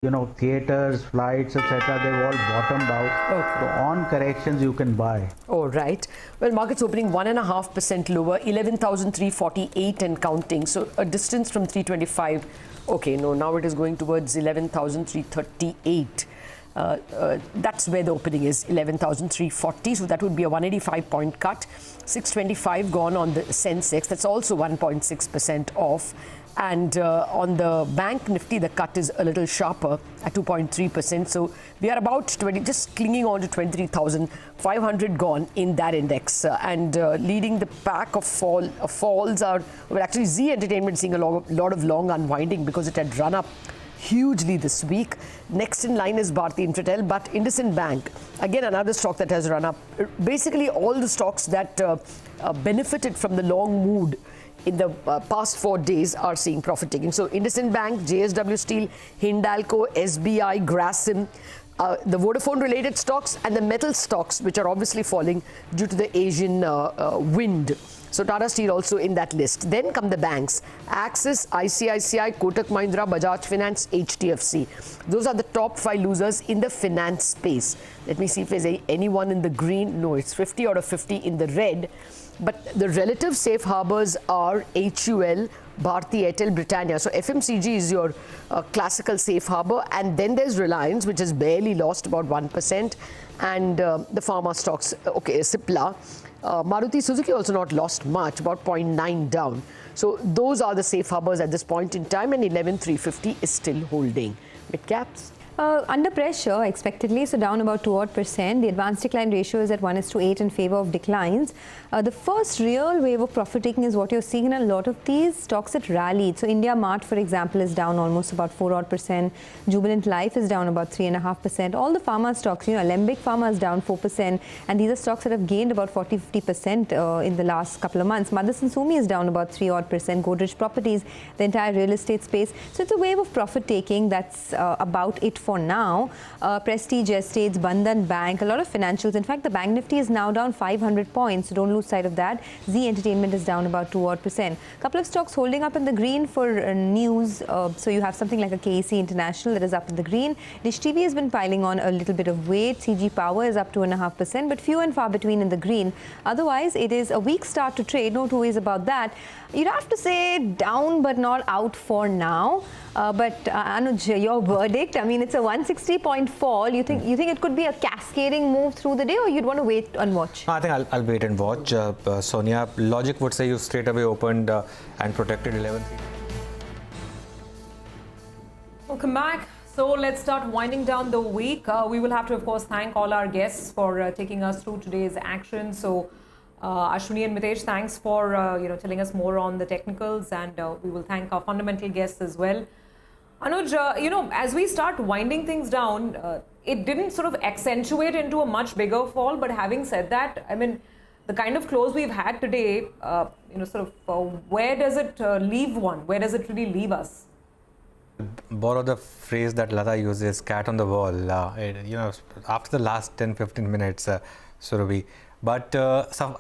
theaters, flights, etc. They've all bottomed out. Okay. So on corrections, you can buy. All right. Well, markets opening 1.5% lower, 11,348 and counting. So a distance from 325. Okay, no, now it is going towards 11,338. That's where the opening is, 11,340. So that would be a 185-point cut. 625 gone on the Sensex. That's also 1.6% off. And on the Bank Nifty, the cut is a little sharper at 2.3%. So we are about 20, just clinging on to 23,500 gone in that index. And leading the pack of falls are, well, actually Z Entertainment seeing a lot of long unwinding because it had run up hugely this week. Next in line is Bharti Infratel, but IndusInd Bank, again another stock that has run up. Basically all the stocks that benefited from the long mood in the past 4 days are seeing profit taking. So IndusInd Bank, JSW Steel, Hindalco, SBI, Grasim, the Vodafone related stocks and the metal stocks, which are obviously falling due to the Asian wind. So Tata Steel also in that list. Then come the banks: Axis, ICICI, Kotak Mahindra, Bajaj Finance, HDFC. Those are the top 5 losers in the finance space. Let me see if there's anyone in the green. No, it's 50 out of 50 in the red. But the relative safe harbors are HUL, Bharti Airtel, Britannia. So FMCG is your classical safe harbor. And then there's Reliance, which has barely lost about 1%. And the pharma stocks, okay, Cipla. Maruti Suzuki also not lost much, about 0.9 down. So those are the safe harbors at this point in time, and 11,350 is still holding. Mid caps? Under pressure, expectedly, so down about 2%. The advanced decline ratio is at 1:8 in favor of declines. The first real wave of profit taking is what you're seeing in a lot of these stocks that rallied. So India Mart, for example, is down almost about 4%. Jubilant Life is down about 3.5%. All the pharma stocks, Alembic Pharma is down 4%. And these are stocks that have gained about 40-50% in the last couple of months. Motherson Sumi is down about 3% Godrej Properties, the entire real estate space. So it's a wave of profit taking. That's about it for now. Prestige Estates, Bandhan Bank, a lot of financials. In fact, the Bank Nifty is now down 500 points. So don't lose sight of that. Z Entertainment is down about 2%. Couple of stocks holding up in the green for news. So you have something like a KEC International that is up in the green. Dish TV has been piling on a little bit of weight. CG Power is up 2.5%, but few and far between in the green. Otherwise, it is a weak start to trade. No two ways about that. You'd have to say down but not out for now. But Anuj, your verdict? I mean, it's a 160-point fall. You think it could be a cascading move through the day, or you'd want to wait and watch? I think I'll wait and watch. Sonia, logic would say you straight away opened and protected 11. Welcome back. So let's start winding down the week. We will have to, of course, thank all our guests for taking us through today's action. So Ashwini and Mitesh, thanks for telling us more on the technicals, and we will thank our fundamental guests as well. Anuj, as we start winding things down, it didn't sort of accentuate into a much bigger fall. But having said that, I mean, the kind of close we've had today, where does it leave one? Where does it really leave us? Borrow the phrase that Lata uses, cat on the wall. After the last 10-15 minutes, Surabhi. But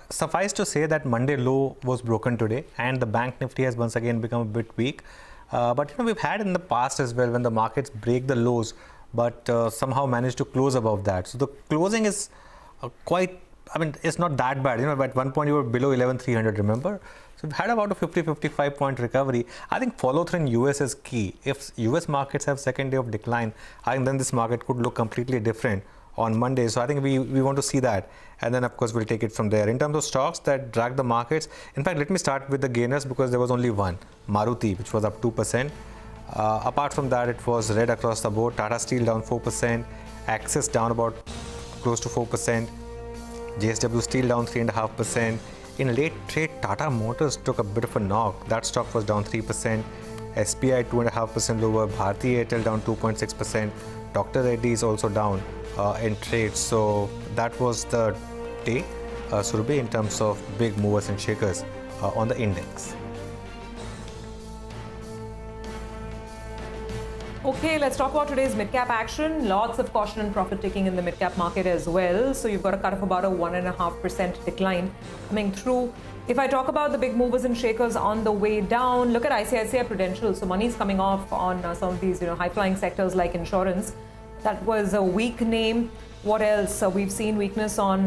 suffice to say that Monday low was broken today, and the Bank Nifty has once again become a bit weak. But we've had in the past as well when the markets break the lows, but somehow manage to close above that. So the closing is it's not that bad. At one point you were below 11,300, remember? So we've had about a 50-55 point recovery. I think follow through in US is key. If US markets have second day of decline, I think then this market could look completely different on Monday. So I think we want to see that. And then, of course, we'll take it from there. In terms of stocks that drag the markets, in fact, let me start with the gainers because there was only one, Maruti, which was up 2%. Apart from that, it was red across the board. Tata Steel down 4%. Axis down about close to 4%. JSW Steel down 3.5%. In late trade, Tata Motors took a bit of a knock. That stock was down 3%. SBI 2.5% lower. Bharti Airtel down 2.6%. Dr. Reddy is also down in trade. So that was the day, Surabhi, in terms of big movers and shakers on the index. Okay, let's talk about today's mid-cap action. Lots of caution and profit taking in the mid-cap market as well. So you've got a cut of about a 1.5% decline coming through If I talk about the big movers and shakers on the way down, look at ICICI Prudential. So money's coming off on some of these, high-flying sectors like insurance. That was a weak name. What else? We've seen weakness on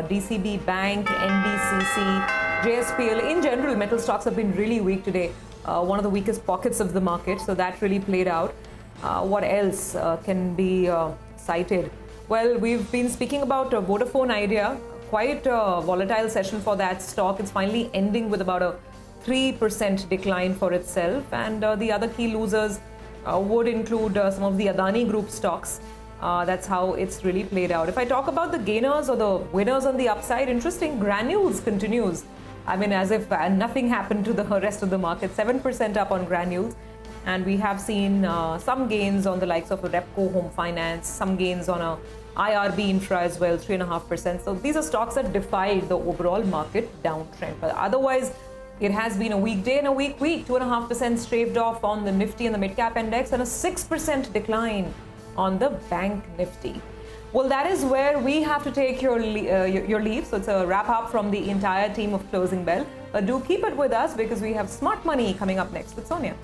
DCB Bank, NBCC, JSPL. In general, metal stocks have been really weak today. One of the weakest pockets of the market. So that really played out. What else can be cited? Well, we've been speaking about Vodafone Idea. Quite a volatile session for that stock. It's finally ending with about a 3% decline for itself. And the other key losers would include some of the Adani Group stocks. That's how it's really played out. If I talk about the gainers or the winners on the upside, interesting, Granules continues. I mean, as if nothing happened to the rest of the market. 7% up on Granules. And we have seen some gains on the likes of Repco Home Finance, some gains on a IRB Infra as well, 3.5%. So these are stocks that defied the overall market downtrend. But otherwise, it has been a weak day and a weak week. 2.5% staved off on the Nifty and the mid-cap index and a 6% decline on the Bank Nifty. Well, that is where we have to take your leave. So it's a wrap up from the entire team of Closing Bell. Do keep it with us because we have Smart Money coming up next with Sonia.